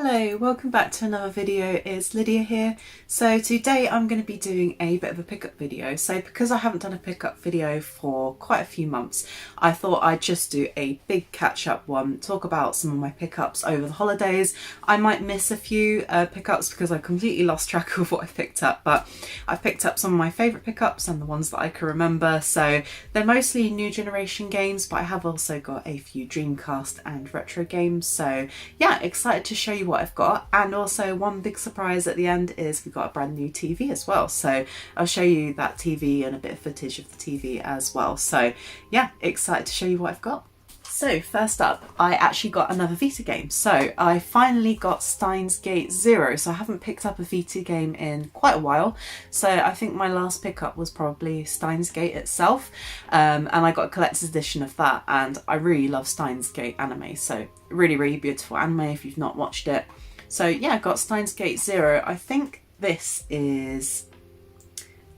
Hello, welcome back to another video. It's Lydia here. So today I'm going to be doing a bit of a pickup video. So because I haven't done a pickup video for quite a few months, I thought I'd just do a big catch-up one, talk about some of my pickups over the holidays. I might miss a few pickups because I completely lost track of what I picked up, but I've picked up some of my favourite pickups and the ones that I can remember. So they're mostly new generation games, but I have also got a few Dreamcast and retro games. So yeah, excited to show you what I've got. And also one big surprise at the end is we've got a brand new TV as well, so I'll show you that TV and a bit of footage of the TV as well. So yeah, excited to show you what I've got. So first up, I actually got another Vita game. So I finally got Steins Gate Zero. So I haven't picked up a Vita game in quite a while. So I think my last pickup was probably Steins Gate itself. And I got a collector's edition of that. And I really love Steins Gate anime. So really, really beautiful anime if you've not watched it. So yeah, I got Steins Gate Zero. I think this is,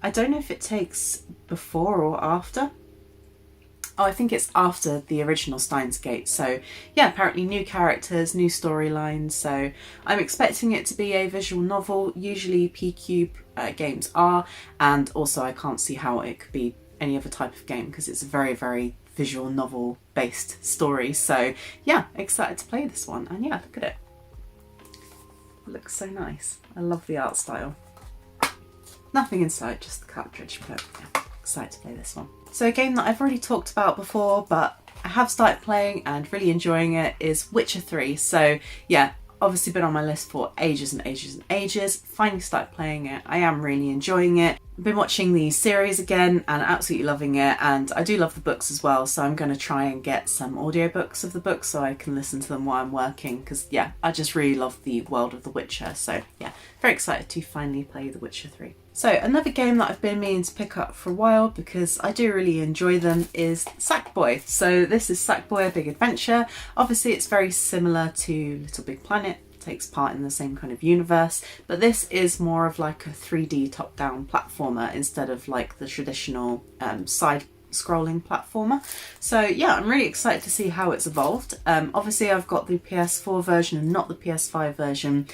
I don't know if it takes before or after. Oh, I think it's after the original Steins Gate. So yeah, apparently new characters, new storylines. So I'm expecting it to be a visual novel. Usually P-Cube games are, and also I can't see how it could be any other type of game because it's a very, very visual novel based story. So yeah, excited to play this one. And yeah, look at it. It looks so nice. I love the art style. Nothing inside, just the cartridge, but yeah, excited to play this one. So a game that I've already talked about before, but I have started playing and really enjoying it, is Witcher 3. So yeah, obviously been on my list for ages and ages and ages. Finally started playing it. I am really enjoying it. I've been watching the series again and absolutely loving it, and I do love the books as well, so I'm going to try and get some audiobooks of the books so I can listen to them while I'm working, because yeah, I just really love the world of The Witcher. So yeah, very excited to finally play The Witcher 3. So another game that I've been meaning to pick up for a while because I do really enjoy them is Sackboy. So this is Sackboy: A Big Adventure. Obviously it's very similar to Little Big Planet, takes part in the same kind of universe, but this is more of like a 3D top-down platformer instead of like the traditional side-scrolling platformer. So yeah, I'm really excited to see how it's evolved. Obviously I've got the PS4 version and not the PS5 version.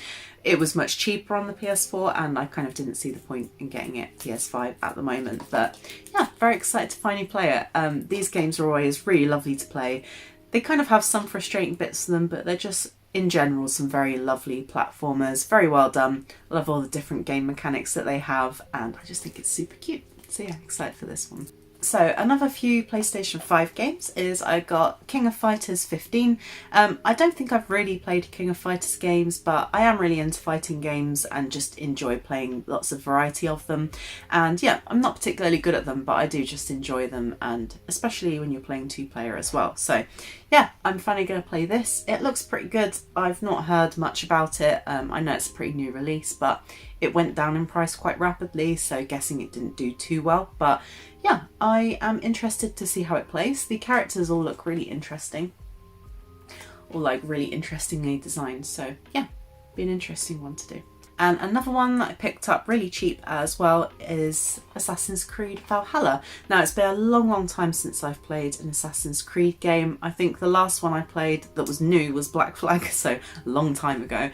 It was much cheaper on the PS4 and I kind of didn't see the point in getting it PS5 at the moment, but yeah, very excited to finally play it. These games are always really lovely to play. They kind of have some frustrating bits to them, but they're just in general some very lovely platformers, very well done. I love all the different game mechanics that they have and I just think it's super cute. So yeah, excited for this one. So another few PlayStation 5 games is I got King of Fighters 15. I don't think I've really played King of Fighters games, but I am really into fighting games and just enjoy playing lots of variety of them. And yeah, I'm not particularly good at them, but I do just enjoy them, and especially when you're playing two-player as well. So yeah, I'm finally going to play this. It looks pretty good. I've not heard much about it. I know it's a pretty new release, but it went down in price quite rapidly, so guessing it didn't do too well. But yeah, I am interested to see how it plays. The characters all look really interesting, or like really interestingly designed. So yeah, be an interesting one to do. And another one that I picked up really cheap as well is Assassin's Creed Valhalla. Now it's been a long time since I've played an Assassin's Creed game. I think the last one I played that was new was Black Flag, so a long time ago.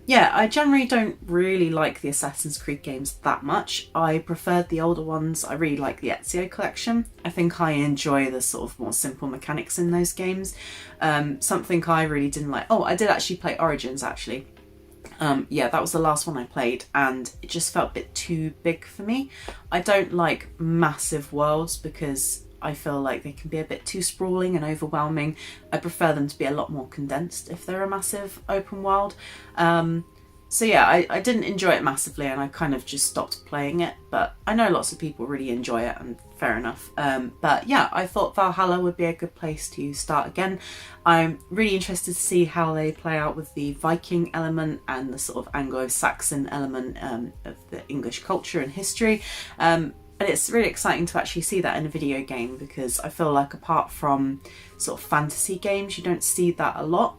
Yeah, I generally don't really like the Assassin's Creed games that much. I preferred the older ones. I really like the Ezio collection. I think I enjoy the sort of more simple mechanics in those games. Something I really didn't like. Oh, I did actually play Origins actually. Yeah, that was the last one I played and it just felt a bit too big for me. I don't like massive worlds because I feel like they can be a bit too sprawling and overwhelming. I prefer them to be a lot more condensed if they're a massive open world. So yeah, I didn't enjoy it massively and I kind of just stopped playing it, but I know lots of people really enjoy it and fair enough. But yeah, I thought Valhalla would be a good place to start again. I'm really interested to see how they play out with the Viking element and the sort of Anglo-Saxon element of the English culture and history. And it's really exciting to actually see that in a video game because I feel like apart from sort of fantasy games, you don't see that a lot.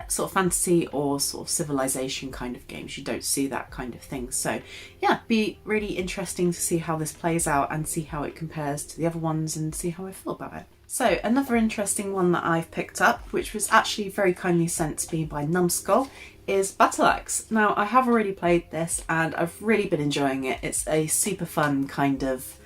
Sort of fantasy or sort of civilization kind of games, you don't see that kind of thing. So yeah, be really interesting to see how this plays out and see how it compares to the other ones and see how I feel about it. So another interesting one that I've picked up, which was actually very kindly sent to me by Numbskull, is Battle Axe. Now I have already played this and I've really been enjoying it. It's a super fun kind of,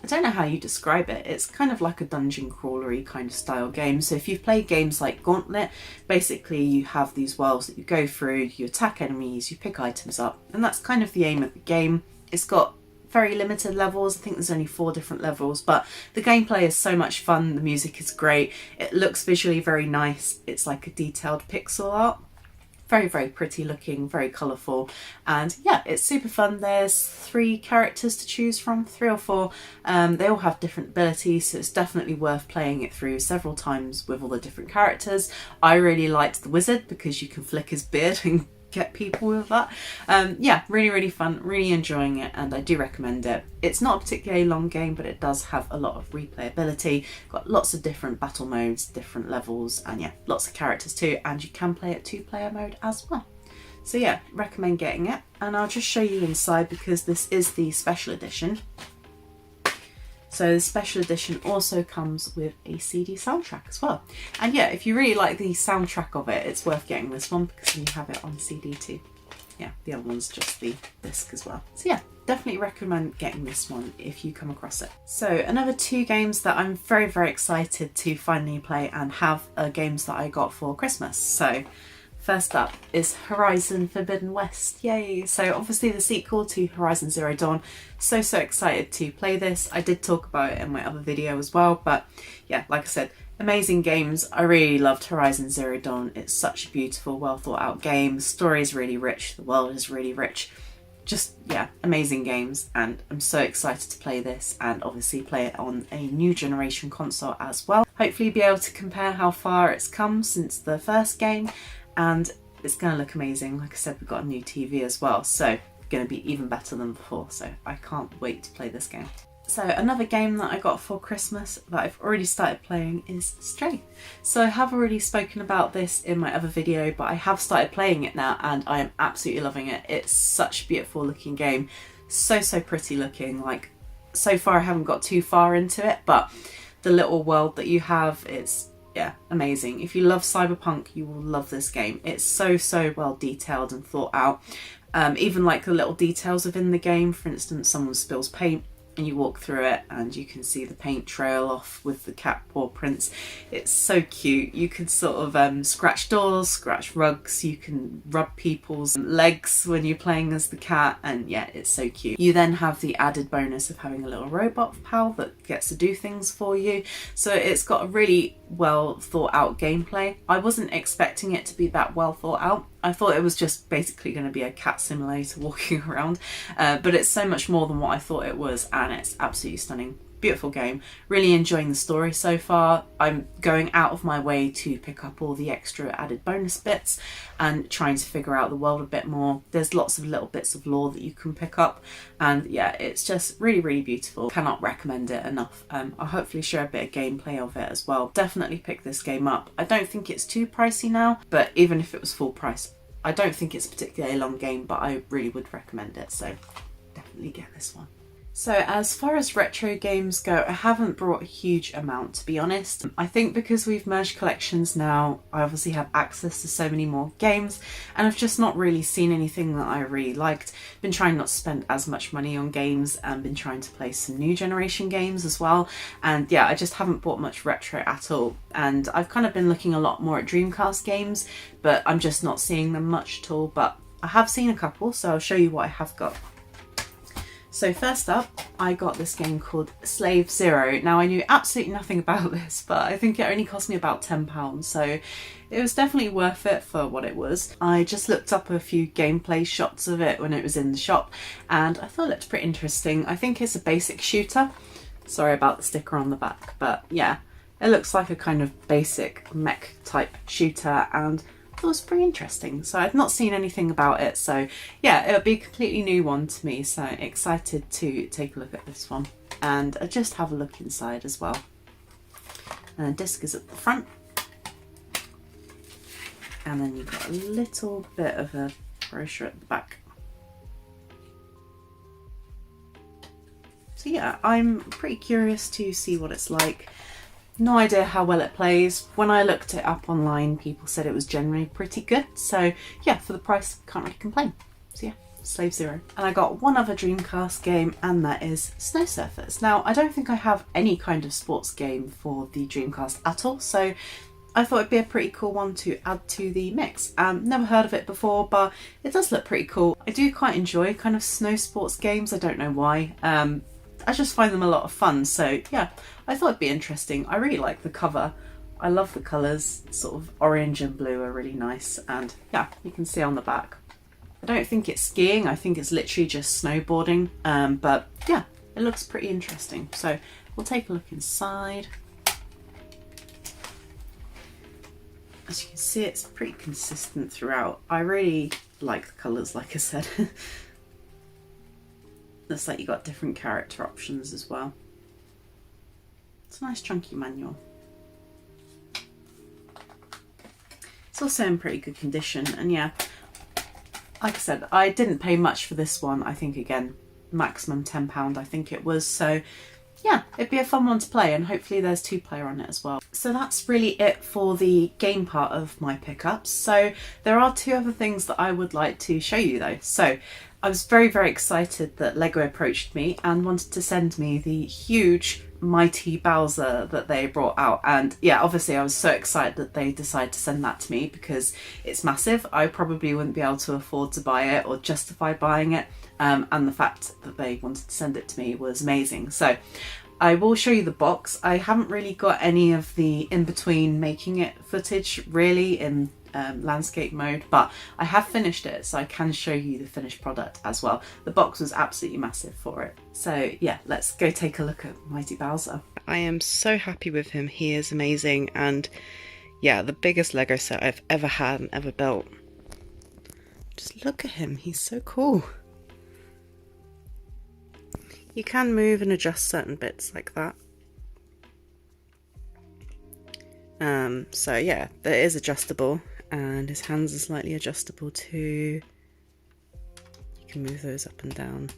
I don't know how you describe it, it's kind of like a dungeon crawlery kind of style game. So if you've played games like Gauntlet, basically you have these worlds that you go through, you attack enemies, you pick items up, and that's kind of the aim of the game. It's got very limited levels. I think there's only 4 different levels, but the gameplay is so much fun. The music is great. It looks visually very nice. It's like a detailed pixel art. Very, very pretty looking, very colourful, and yeah, it's super fun. There's 3 characters to choose from, 3 or 4. They all have different abilities, so it's definitely worth playing it through several times with all the different characters. I really liked the wizard because you can flick his beard and get people with that. Yeah, really, really fun, really enjoying it, and I do recommend it. It's not a particularly long game, but it does have a lot of replayability. Got lots of different battle modes, different levels, and yeah, lots of characters too, and you can play it 2-player mode as well. So yeah, recommend getting it, and I'll just show you inside because this is the special edition. So the special edition also comes with a CD soundtrack as well. And yeah, if you really like the soundtrack of it, it's worth getting this one because you have it on CD too. Yeah, the other one's just the disc as well. So yeah, definitely recommend getting this one if you come across it. So another 2 games that I'm very, very excited to finally play and have are games that I got for Christmas. So first up is Horizon Forbidden West. Yay! So obviously the sequel to Horizon Zero Dawn. So excited to play this. I did talk about it in my other video as well, but yeah, like I said, amazing games. I really loved Horizon Zero Dawn. It's such a beautiful, well thought out game. The story is really rich. The world is really rich. Just, yeah, amazing games, and I'm so excited to play this and obviously play it on a new generation console as well. Hopefully be able to compare how far it's come since the first game, and it's going to look amazing. Like I said, we've got a new TV as well, so going to be even better than before, so I can't wait to play this game. So another game that I got for Christmas that I've already started playing is Stray. So I have already spoken about this in my other video, but I have started playing it now and I am absolutely loving it. It's such a beautiful looking game, so pretty looking. Like, so far I haven't got too far into it, but the little world that you have, it's, yeah, amazing. If you love cyberpunk, you will love this game. It's so well detailed and thought out. Even like the little details within the game, for instance, someone spills paint and you walk through it and you can see the paint trail off with the cat paw prints. It's so cute. You can sort of scratch doors, scratch rugs, you can rub people's legs when you're playing as the cat, and yeah, it's so cute. You then have the added bonus of having a little robot pal that gets to do things for you. So it's got a really well thought out gameplay. I wasn't expecting it to be that well thought out. I thought it was just basically going to be a cat simulator walking around, but it's so much more than what I thought it was, and it's absolutely stunning. Beautiful game. Really enjoying the story so far. I'm going out of my way to pick up all the extra added bonus bits and trying to figure out the world a bit more. There's lots of little bits of lore that you can pick up, and yeah, it's just really beautiful. Cannot recommend it enough. I'll hopefully share a bit of gameplay of it as well. Definitely pick this game up. I don't think it's too pricey now, but even if it was full price, I don't think it's a particularly long game, but I really would recommend it, so definitely get this one. So as far as retro games go, I haven't brought a huge amount, to be honest. I think because we've merged collections now, I obviously have access to so many more games, and I've just not really seen anything that I really liked. Been trying not to spend as much money on games and been trying to play some new generation games as well. And yeah, I just haven't bought much retro at all. And I've kind of been looking a lot more at Dreamcast games, but I'm just not seeing them much at all. But I have seen a couple, so I'll show you what I have got. So first up, I got this game called Slave Zero. Now I knew absolutely nothing about this, but I think it only cost me about £10, so it was definitely worth it for what it was. I just looked up a few gameplay shots of it when it was in the shop, and I thought it looked pretty interesting. I think it's a basic shooter. Sorry about the sticker on the back, but yeah, it looks like a kind of basic mech type shooter, and it was pretty interesting. So I've not seen anything about it, so yeah, it'll be a completely new one to me, so excited to take a look at this one. And I just have a look inside as well. And the disc is at the front, and then you've got a little bit of a brochure at the back. So yeah, I'm pretty curious to see what it's like. No idea how well it plays. When I looked it up online, people said it was generally pretty good. So yeah, for the price, can't really complain. So yeah, Slave Zero. And I got one other Dreamcast game, and that is Snow Surfers. Now, I don't think I have any kind of sports game for the Dreamcast at all, so I thought it'd be a pretty cool one to add to the mix. Never heard of it before, but it does look pretty cool. I do quite enjoy kind of snow sports games. I don't know why. I just find them a lot of fun. So yeah, I thought it'd be interesting. I really like the cover. I love the colours. Sort of orange and blue are really nice. And yeah, you can see on the back. I don't think it's skiing. I think it's literally just snowboarding. But yeah, it looks pretty interesting. So we'll take a look inside. As you can see, it's pretty consistent throughout. I really like the colours, like I said. Looks like you got different character options as well. It's a nice chunky manual. It's also in pretty good condition, and yeah, like I said, I didn't pay much for this one. I think, again, maximum £10 I think it was. So yeah, it'd be a fun one to play, and hopefully there's 2-player on it as well. So that's really it for the game part of my pickups. So there are 2 other things that I would like to show you though. So I was very, very excited that Lego approached me and wanted to send me the huge Mighty Bowser that they brought out. And yeah, obviously I was so excited that they decided to send that to me because it's massive. I probably wouldn't be able to afford to buy it or justify buying it. And the fact that they wanted to send it to me was amazing. So I will show you the box. I haven't really got any of the in-between making it footage really in landscape mode, but I have finished it, so I can show you the finished product as well. The box was absolutely massive for it. So yeah, let's go take a look at Mighty Bowser. I am so happy with him. He is amazing, and yeah, the biggest Lego set I've ever had and ever built. Just look at him, he's so cool. You can move and adjust certain bits like that. So yeah, that is adjustable, and his hands are slightly adjustable too. You can move those up and down.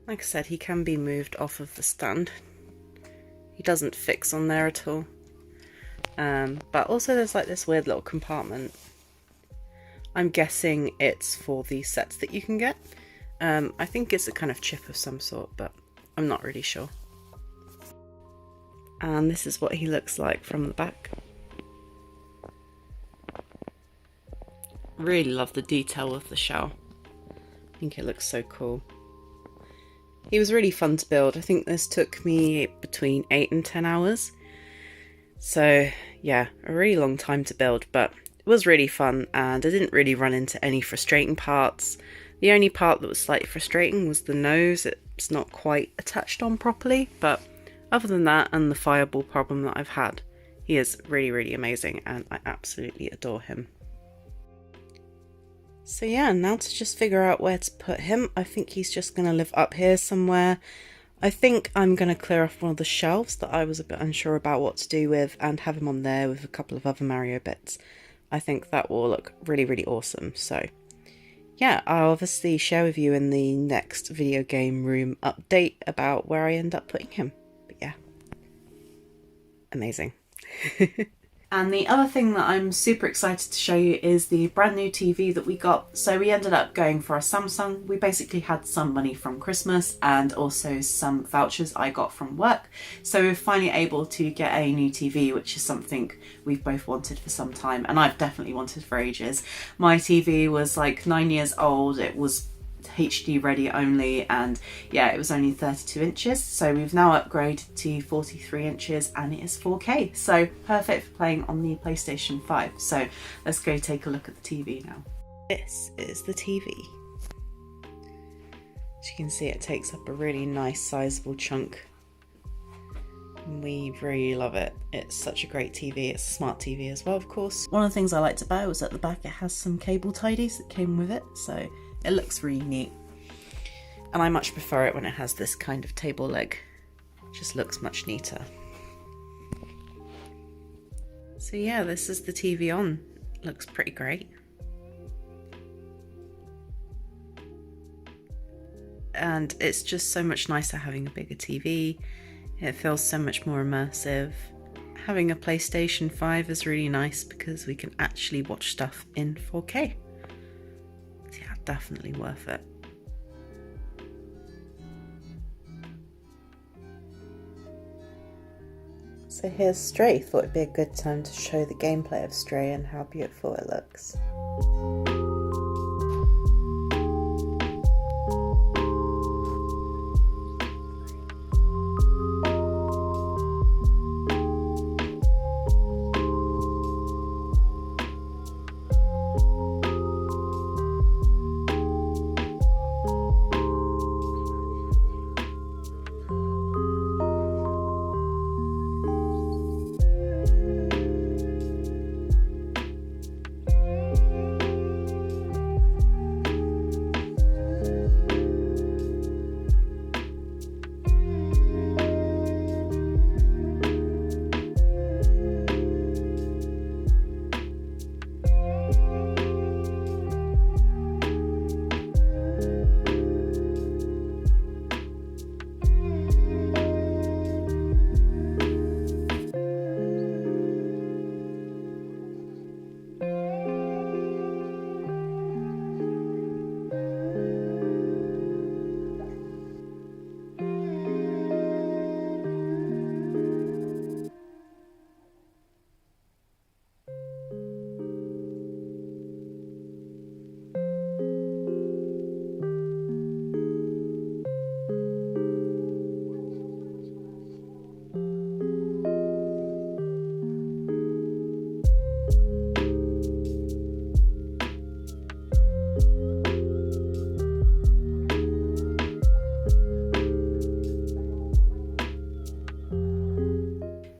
Like I said, he can be moved off of the stand. He doesn't fix on there at all. But also there's like this weird little compartment. I'm guessing it's for the sets that you can get. I think it's a kind of chip of some sort, but I'm not really sure. And this is what he looks like from the back. Really love the detail of the shell. I think it looks so cool. He was really fun to build. I think this took me between 8 and 10 hours. So yeah, a really long time to build, but it was really fun, and I didn't really run into any frustrating parts. The only part that was slightly frustrating was the nose. It's not quite attached on properly, but other than that and the fireball problem that I've had, he is really, really amazing, and I absolutely adore him. So yeah, now to just figure out where to put him. I think he's just going to live up here somewhere. I think I'm going to clear off one of the shelves that I was a bit unsure about what to do with, and have him on there with a couple of other Mario bits. I think that will look really, really awesome. So yeah, I'll obviously share with you in the next video game room update about where I end up putting him. But yeah, amazing. And the other thing that I'm super excited to show you is the brand new TV that we got. So we ended up going for a Samsung. We basically had some money from Christmas and also some vouchers I got from work. So we were finally able to get a new TV, which is something we've both wanted for some time, and I've definitely wanted for ages. My TV was like 9 years old. It was HD ready only, and yeah, it was only 32 inches. So we've now upgraded to 43 inches and it is 4K, so perfect for playing on the PlayStation 5. So let's go take a look at the TV now. This is the TV. As you can see, it takes up a really nice sizable chunk. We really love it. It's such a great TV. It's a smart TV as well, of course. One of the things I liked about it was at the back it has some cable tidies that came with it, so it looks really neat. And I much prefer it when it has this kind of table leg. It just looks much neater. So yeah, this is the TV on. It looks pretty great. And it's just so much nicer having a bigger TV. It feels so much more immersive. Having a PlayStation 5 is really nice because we can actually watch stuff in 4K. So yeah, definitely worth it. So here's Stray. Thought it'd be a good time to show the gameplay of Stray and how beautiful it looks.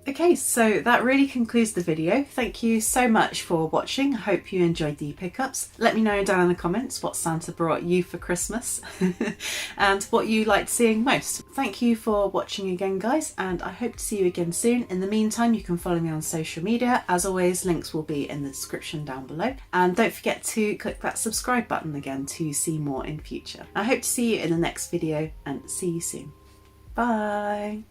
Okay, so that really concludes the video. Thank you so much for watching. I hope you enjoyed the pickups. Let me know down in the comments what Santa brought you for Christmas and what you liked seeing most. Thank you for watching again, guys, and I hope to see you again soon. In the meantime, you can follow me on social media. As always, links will be in the description down below. And don't forget to click that subscribe button again to see more in future. I hope to see you in the next video and see you soon. Bye!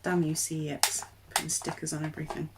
Damn you, CEX, putting stickers on everything.